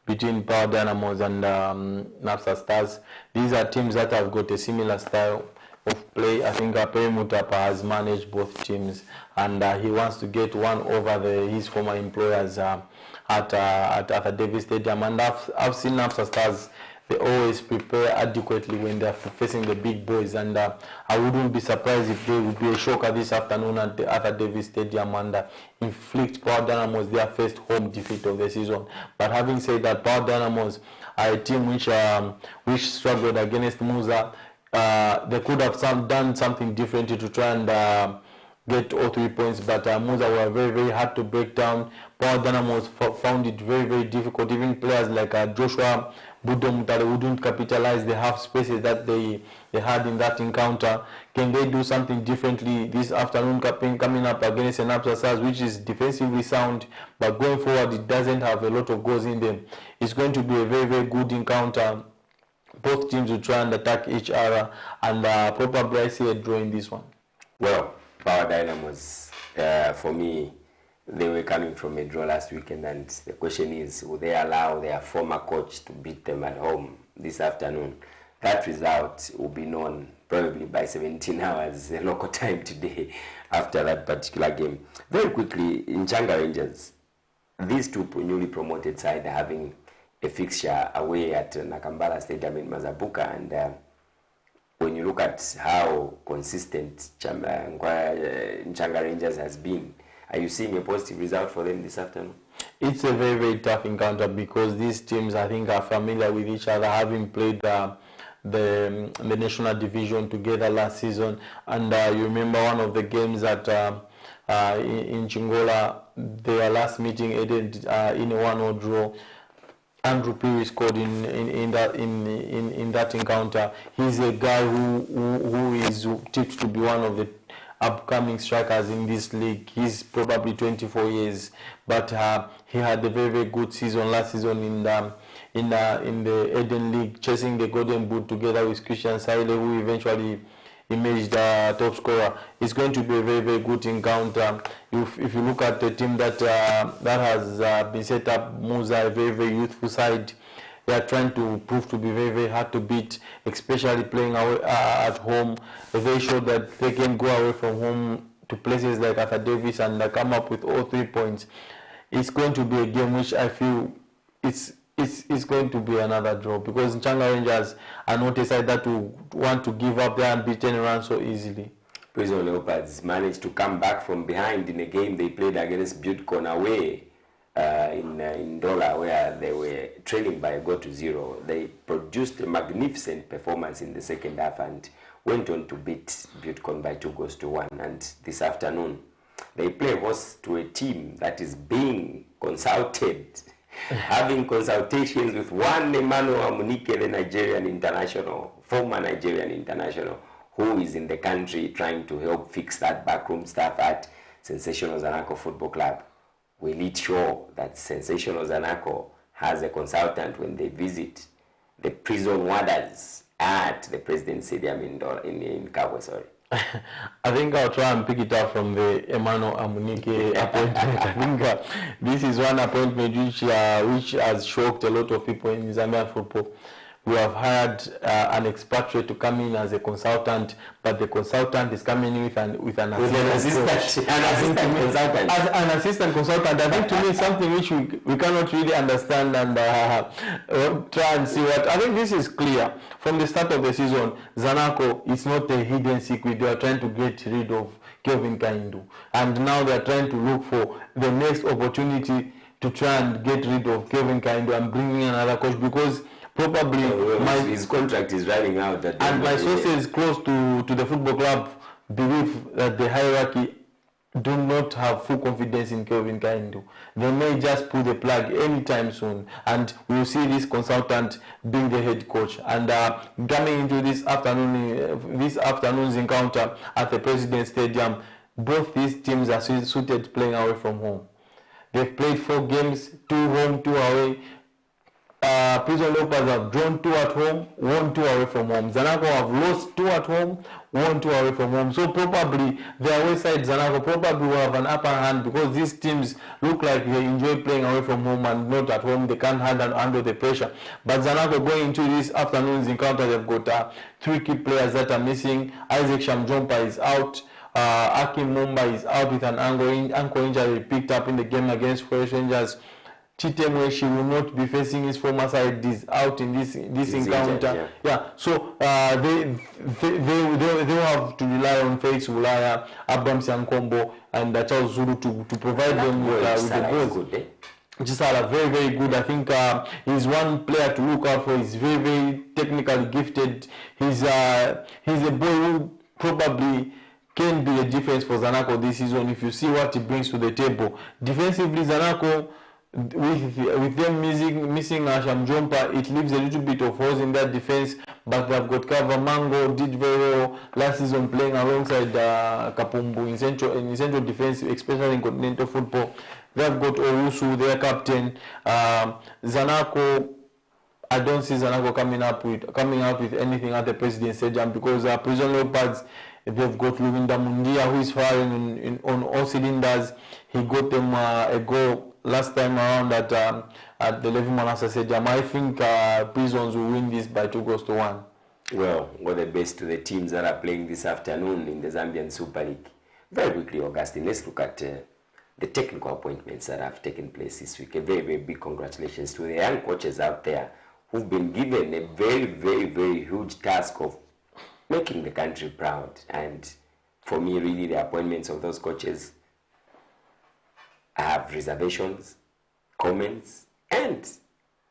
between Power Dynamos and NAPSA Stars. These are teams that have got a similar style of play. I think Perry Mutapa has managed both teams, and he wants to get one over his former employers at Arthur Davis Stadium. And I've seen NAPSA Stars, they always prepare adequately when they're facing the big boys, and I wouldn't be surprised if they would be a shocker this afternoon at the Arthur Davis Stadium and inflict Power Dynamos their first home defeat of the season. But having said that, Power Dynamos are a team which struggled against Muza. They could have done something differently to try and get all 3 points, but Muza were very, very hard to break down. Power Dynamos found it very, very difficult. Even players like Joshua Budomutale wouldn't capitalize the half spaces that they had in that encounter. Can they do something differently this afternoon coming up against an NAPSA Stars, which is defensively sound, but going forward it doesn't have a lot of goals in them? It's going to be a very, very good encounter. Both teams will try and attack each other, and probably I see a draw in this one. Well, Power Dynamos, for me, they were coming from a draw last weekend, and the question is, will they allow their former coach to beat them at home this afternoon? That result will be known probably by 17 hours local time today after that particular game. Very quickly, in Njanga Rangers, these two newly promoted sides are having a fixture away at Nakambala Stadium in Mazabuka, and when you look at how consistent Njanga Rangers has been, are you seeing a positive result for them this afternoon? It's a very, very tough encounter because these teams, I think, are familiar with each other, having played the national division together last season. And you remember one of the games that in Chingola, their last meeting ended in a 1-0 draw. Andrew Peary scored in that encounter. He's a guy who is tipped to be one of the upcoming strikers in this league. He's probably 24 years, but he had a very, very good season last season in the Eden League, chasing the Golden Boot together with Christian Saile, who eventually emerged top scorer. It's going to be a very, very good encounter. If you look at the team that has been set up, Muza, a very, very youthful side. They are trying to prove to be very, very hard to beat, especially playing at home. They're very sure that they can go away from home to places like Arthur Davis and come up with all 3 points. It's going to be a game which I feel it's it's going to be another draw because Nchanga Rangers are not a side that will want to give up their unbeaten run so easily. Prison Leopards managed to come back from behind in a game they played against Butte away in Ndola, where they were trailing by a goal to 0. They produced a magnificent performance in the second half and went on to beat Butte by 2-1. And this afternoon, they play host to a team that is being consulted, having consultations with one Emmanuel Amunike, the Nigerian international, former Nigerian international, who is in the country trying to help fix that backroom stuff at Sensational Zanaco Football Club. Will it show that Sensational Zanaco has a consultant when they visit the prison warders at the President Stadium in Kabwe, sorry? I think I'll try and pick it up from the Emmanuel Amunike appointment. I think this is one appointment which has shocked a lot of people in Zambian football. We have hired an expatriate to come in as a consultant, but the consultant is coming in with an assistant consultant. As an assistant consultant, I think to me something which we cannot really understand and try and see what. I think this is clear from the start of the season. Zanaco is not a hidden secret. They are trying to get rid of Kelvin Kaindu, and now they are trying to look for the next opportunity to try and get rid of Kelvin Kaindu and bring in another coach because probably his contract is running out. And my sources close to the football club believe that the hierarchy do not have full confidence in Kelvin Kaindu. They may just pull the plug anytime soon, and we will see this consultant being the head coach. And coming into this afternoon's encounter at the President Stadium, both these teams are suited playing away from home. They've played 4 games, 2 home, 2 away. Prison Leopards have drawn 2 at home, won 2 away from home. Zanaco have lost 2 at home, won 2 away from home. So probably the away side, Zanaco probably will have an upper hand because these teams look like they enjoy playing away from home and not at home. They can't handle the pressure. But Zanaco going into this afternoon's encounter, they've got 3 key players that are missing. Isaac Shamjompa is out. Akim Mumba is out with an ankle injury picked up in the game against Forest Rangers. Chitemweshi will not be facing his former side. Is out in this encounter. So they will have to rely on Felix Ulaya, Abraham Siankombo, and Charles Zulu to provide them with the goals. Chisala, very, very good. I think he's one player to look out for. He's very, very technically gifted. He's a boy who probably can be a difference for Zanaco this season if you see what he brings to the table. Defensively, Zanaco, with them missing Shamjompa, it leaves a little bit of holes in that defense, but they've got Kavamango, did very well last season playing alongside Kapumbu in central defense, especially in continental football. They've got Owusu, their captain. Zanaco, I don't see Zanaco coming out with anything at the President Stadium because Prison Leopards, they've got Luvinda Mundia, who is firing on all cylinders. He got them a goal last time around at the Levi Manasa Stadium. I think Prisons will win this by 2-1. Well, all the best to the teams that are playing this afternoon in the Zambian Super League. Very quickly, Augustine, let's look at the technical appointments that have taken place this week. A very, very big congratulations to the young coaches out there who've been given a very, very, very huge task of making the country proud. And for me, really, the appointments of those coaches, I have reservations, comments, and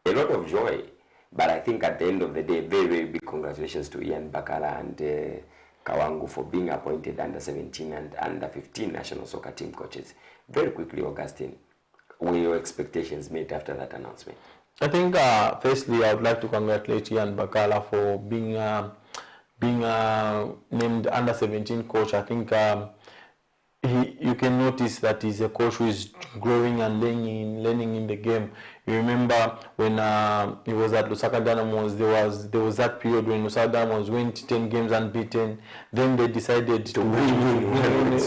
a lot of joy. But I think at the end of the day, very, very big congratulations to Ian Bakala and Kawangu for being appointed under 17 and under 15 national soccer team coaches. Very quickly, Augustine, were your expectations met after that announcement? I think, firstly, I would like to congratulate Ian Bakala for being named under 17 coach. I think you can notice that he's a coach who is growing and learning in the game. You remember when he was at Lusaka Dynamos, there was that period when Lusaka Dynamos went 10 games unbeaten. Then they decided to win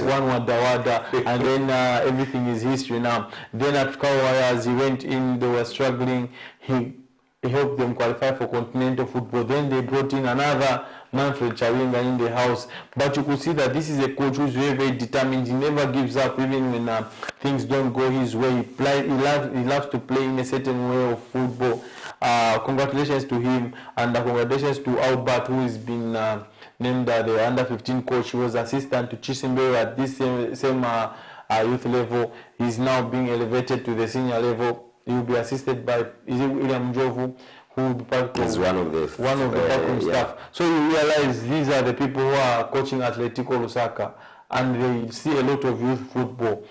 one Wada, and then everything is history now. Then at Kawaias, he went in, they were struggling. He helped them qualify for continental football. Then they brought in another Manfred Chawinga in the house. But you could see that this is a coach who's very, very determined. He never gives up even when things don't go his way. He loves to play in a certain way of football. Congratulations to him, and congratulations to Albert, who has been named the under-15 coach. He was assistant to Chisimbe at this same youth level. He's now being elevated to the senior level. He will be assisted by William Njovu, who will be part of one of the backroom staff. So you realize these are the people who are coaching Atletico Lusaka, and they see a lot of youth football.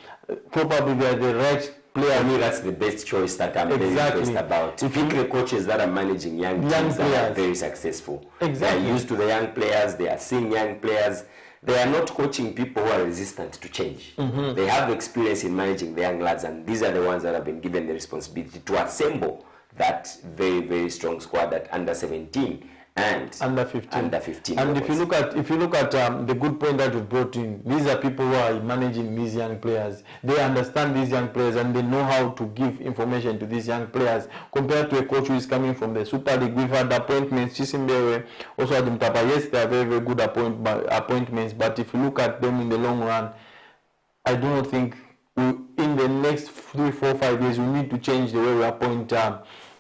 Probably they are the right player. For me, that's the best choice that I'm very impressed about. If you the coaches that are managing young teams that are very successful. Exactly. They are used to the young players, they are seeing young players. They are not coaching people who are resistant to change. They have experience in managing the young lads, and these are the ones that have been given the responsibility to assemble that very, very strong squad at under 17 and under 15. And levels. if you look at the good point that you brought in, these are people who are managing these young players. They understand these young players and they know how to give information to these young players compared to a coach who is coming from the Super League. We've had appointments, Chisimbewe, also Adam Tapa. Yes, they are very, very good appointments, but if you look at them in the long run, I do not think in the next 3, 4, 5 years we need to change the way we appoint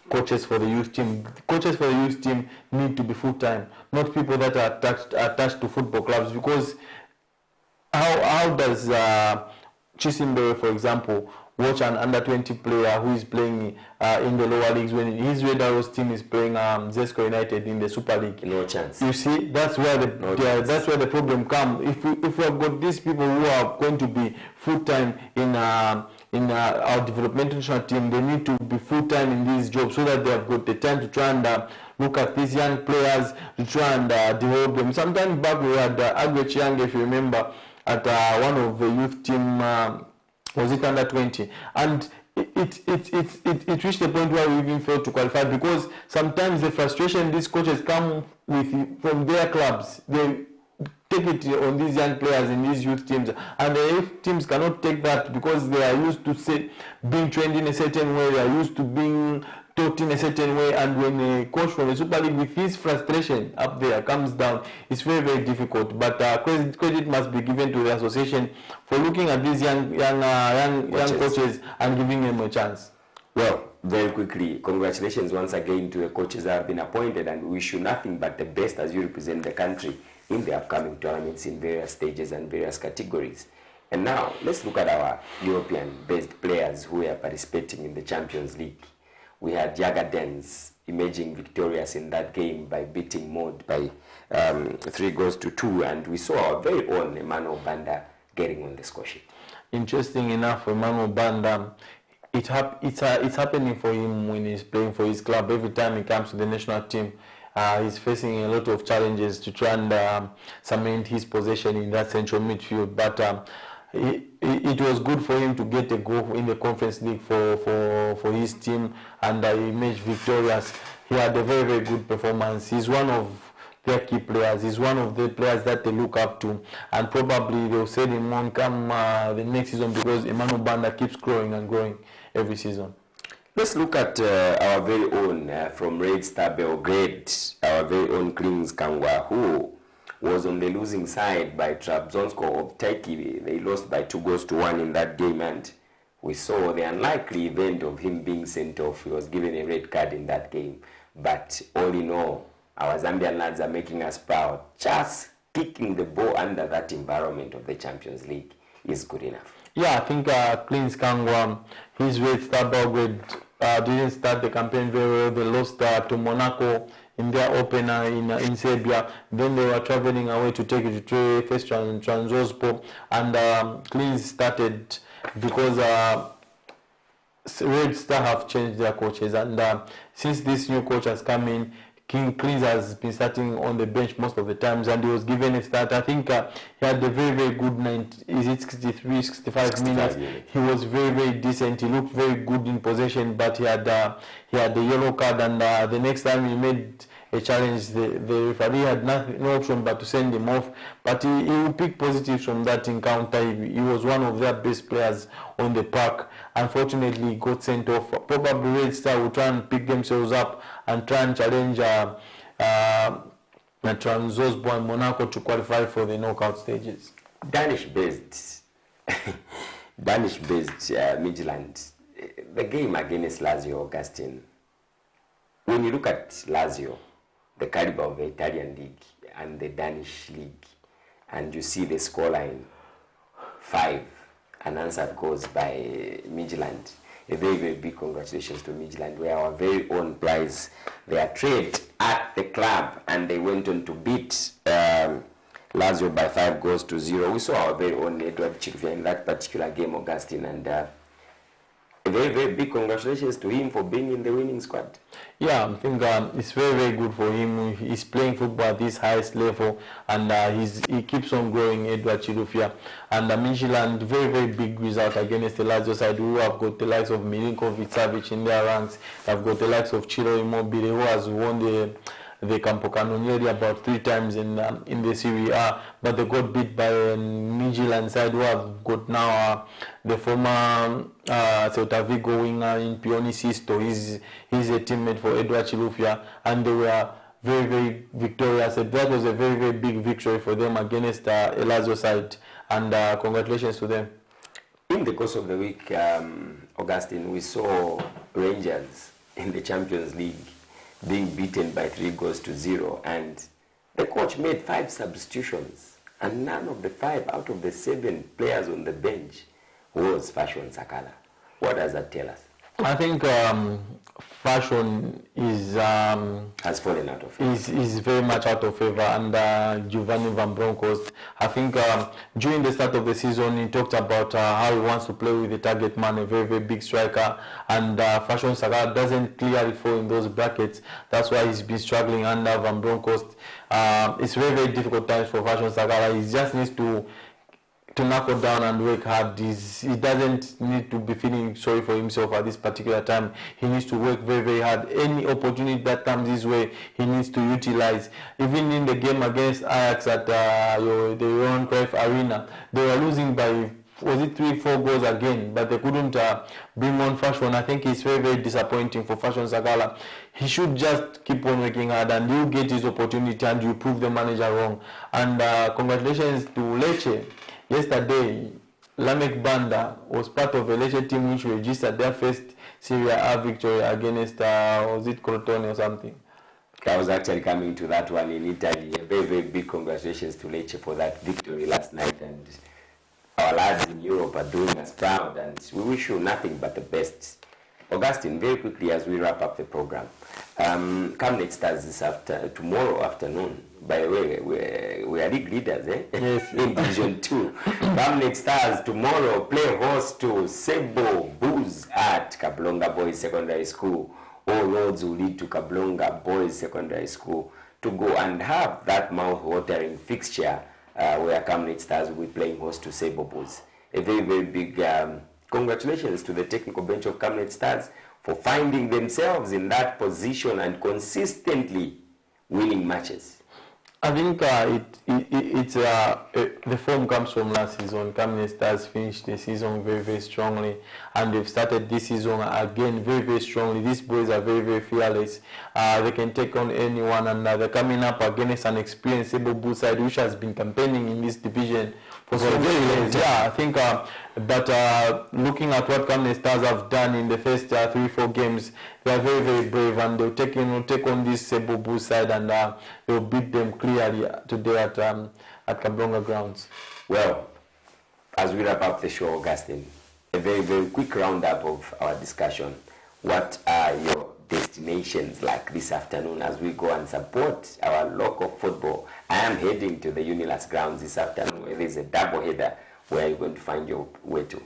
coaches for the youth team. Coaches for the youth team need to be full-time, not people that are attached to football clubs, because how does Chisimbewe, for example, watch an under-20 player who is playing in the lower leagues when his Red Arrows team is playing Zesco United in the Super League? No chance. You see, that's where the problem comes. If we have got these people who are going to be full-time in our developmental team, they need to be full-time in these jobs so that they have got the time to try and look at these young players, to try and develop them. Sometime back we had Agwe Chiang, if you remember, at one of the youth team, was it under 20? And it reached a point where we even failed to qualify, because sometimes the frustration these coaches come with from their clubs, they take it on these young players in these youth teams, and the youth teams cannot take that because they are used to being trained in a certain way, they are used to being taught in a certain way, and when a coach from the Super League with his frustration up there comes down, it's very, very difficult. But credit must be given to the association for looking at these young coaches and giving them a chance. Well, very quickly, congratulations once again to the coaches that have been appointed, and we wish you nothing but the best as you represent the country in the upcoming tournaments in various stages and various categories. And now, let's look at our European-based players who are participating in the Champions League. We had Jagardens emerging victorious in that game by beating Mod by 3-2, and we saw our very own Emmanuel Banda getting on the score sheet. Interesting enough, Emmanuel Banda, it's happening for him when he's playing for his club. Every time he comes to the national team, he's facing a lot of challenges to try and cement his position in that central midfield. But it was good for him to get a goal in the Conference League for his team, and he emerged victorious. He had a very, very good performance. He's one of their key players. He's one of the players that they look up to, and probably they'll send him on come the next season, because Emmanuel Banda keeps growing and growing every season. Let's look at our very own from Red Star Belgrade, our very own Klings Kangwa, who was on the losing side by Trabzonspor of Turkey. They lost by 2-1 in that game, and we saw the unlikely event of him being sent off. He was given a red card in that game. But all in all, our Zambian lads are making us proud. Just kicking the ball under that environment of the Champions League is good enough. Yeah, I think Klings Kangwa, his Red Star Belgrade didn't start the campaign very well. They lost to Monaco in their opener in Serbia. Then they were traveling away to take it to face Trabzonspor, and Klings started because Red Star have changed their coaches, and since this new coach has come in, Klings has been starting on the bench most of the times, and he was given a start. I think he had a very, very good 65 minutes. He was very, very decent. He looked very good in possession, but he had the yellow card, and the next time he made a challenge, the referee had no option but to send him off. But he will pick positives from that encounter. He was one of their best players on the park. Unfortunately, he got sent off. Probably Red Star will try and pick themselves up and try and challenge Trabzonspor and Monaco to qualify for the knockout stages. Danish-based Midtjylland. The game against Lazio, Augustine. When you look at Lazio, the caliber of the Italian league and the Danish league, and you see the scoreline, 5 unanswered goals by Midtjylland. A very, very big congratulations to Midtjylland, where our very own prize, their trade at the club, and they went on to beat Lazio by 5-0. We saw our very own Edward Chikvia in that particular game, Augustine, and a very, very big congratulations to him for being in the winning squad. Yeah, I think it's very, very good for him. He's playing football at this highest level, and he keeps on growing, Edward Chilufya. And Midtjylland, very, very big result against the Lazio side, who have got the likes of Milinkovic-Savic in their ranks. They've got the likes of Ciro Immobile, who has won the Campocannonieri about 3 times in the Serie A, but they got beat by a Midtjylland side who have got now the former Celta Vigo winger in Pione Sisto. He's a teammate for Edward Chilufya, and they were very, very victorious. That was a very, very big victory for them against a Lazio side, and congratulations to them. In the course of the week, Augustine, we saw Rangers in the Champions League being beaten by 3-0, and the coach made 5 substitutions, and none of the 5 out of the 7 players on the bench was Fashion Sakala. What does that tell us? I think Fashion is has fallen out of favor. Is very much out of favor, and Giovanni Van Bronckhorst. I think during the start of the season, he talked about how he wants to play with the target man, a very, very big striker, and Fashion Sakala doesn't clearly fall in those brackets. That's why he's been struggling under Van Bronckhorst. It's very, very difficult times for Fashion Sakala. He just needs to knuckle down and work hard. He doesn't need to be feeling sorry for himself at this particular time. He needs to work very, very hard. Any opportunity that comes his way, he needs to utilize. Even in the game against Ajax at the Johan Cruyff Arena, they were losing by, was it 3-4 goals again, but they couldn't bring on Fashion. I think it's very, very disappointing for Fashion Sakala. He should just keep on working hard, and he'll get his opportunity, and you prove the manager wrong. And congratulations to Lecce. Yesterday, Lamek Banda was part of a Lecce team which registered their first Serie A victory against, was it Crotone or something? I was actually coming to that one in Italy. A very, very big congratulations to Lecce for that victory last night, and our lads in Europe are doing us proud, and we wish you nothing but the best. Augustine, very quickly as we wrap up the program, Camnet Stars tomorrow afternoon. By the way, we are league leaders, Yes. in Division 2. Camnet Stars tomorrow play host to Sebo Bulls at Kablonga Boys Secondary School. All roads will lead to Kablonga Boys Secondary School to go and have that mouth-watering fixture where Camnet Stars will be playing host to Sebo Bulls. A very, very big congratulations to the technical bench of Camnet Stars for finding themselves in that position and consistently winning matches. I think the form comes from last season. Camnet Stars finished the season very, very strongly, and they've started this season again very, very strongly. These boys are very, very fearless. They can take on anyone, and they're coming up against an experienced Sebo Bulls side which has been campaigning in this division for some very long time. Yeah, I think, but looking at what Camnet Stars have done in the first 3-4 games, they are very, very brave, and they'll take on this Sebo Bulls side, and they'll beat them clearly today at Kablonga grounds. Well, as we wrap up the show, Augustine, a very, very quick roundup of our discussion. What are your destinations like this afternoon as we go and support our local football? I am heading to the Unilas grounds this afternoon, where there's a double header where you're going to find your way to.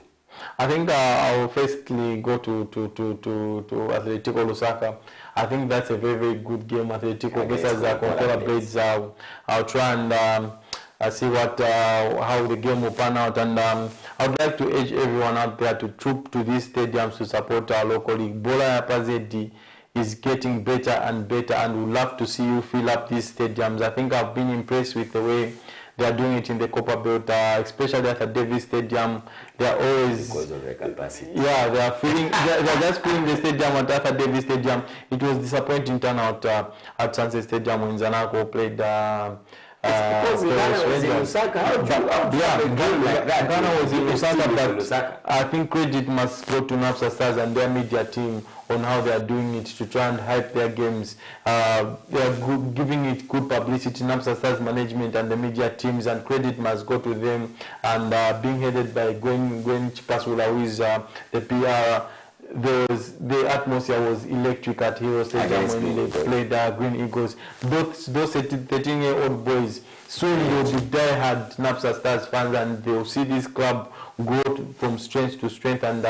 I think I'll firstly go to Atletico Lusaka. I think that's a very, very good game. Atletico versus Concora Blades. I'll try and see how the game will pan out, and I'd like to urge everyone out there to troop to these stadiums to support our local league. Bola Yapazedi is getting better and better, and we'd love to see you fill up these stadiums. I think I've been impressed with the way they are doing it in the Copper Belt, especially at the Davis Stadium. They are always, because of the capacity. yeah, they are filling. They're just filling the stadium at Arthur Davis Stadium. It was disappointing turnout at Sunset Stadium when Zanaco played. Because Ghana was in Lusaka. Ghana was in Lusaka, but I think credit must go to NAPSA Stars and their media team on how they are doing it to try and hype their games. They are giving it good publicity, NAPSA Stars management and the media teams, and credit must go to them. And being headed by Gwen Chipasula, who is the PR. The atmosphere was electric at Hero Stadium when they played Green Eagles. Those 13-year-old boys, soon they'll be die-hard NAPSA Stars fans, and they'll see this club grow from strength to strength. And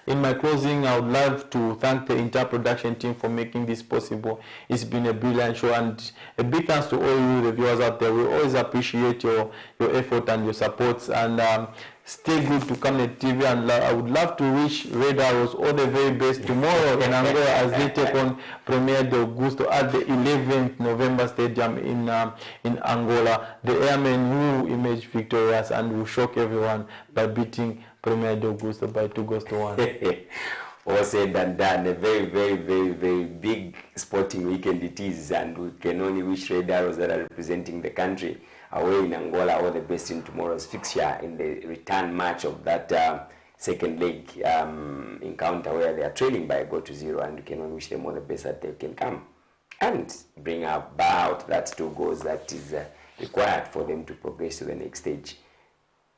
in my closing, I would love to thank the entire production team for making this possible. It's been a brilliant show, and a big thanks to all you, the viewers out there. We always appreciate your effort and your supports. And stay good to Camnet TV, and I would love to wish Red Arrows all the very best tomorrow in Angola as they take on Premier de Augusto at the 11th November Stadium in Angola. The Airmen will emerge victorious and will shock everyone by beating Premier de Augusto by 2-1. All said and done, a very, very, very, very big sporting weekend it is, and we can only wish Red Arrows that are representing the country away in Angola all the best in tomorrow's fixture in the return match of that second leg encounter where they are trailing by a goal to 0, and we can only wish them all the best that they can come and bring about that 2 goals that is required for them to progress to the next stage.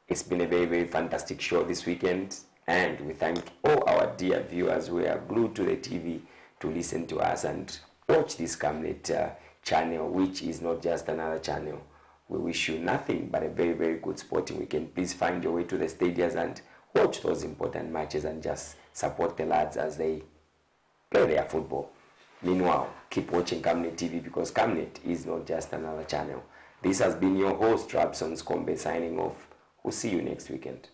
It's been a very, very fantastic show this weekend, and we thank all our dear viewers who are glued to the TV to listen to us and watch this Camnet channel, which is not just another channel. We wish you nothing but a very, very good sporting weekend. Please find your way to the stadiums and watch those important matches and just support the lads as they play their football. Meanwhile, keep watching Camnet TV, because Camnet is not just another channel. This has been your host, Rabson Skombe, signing off. We'll see you next weekend.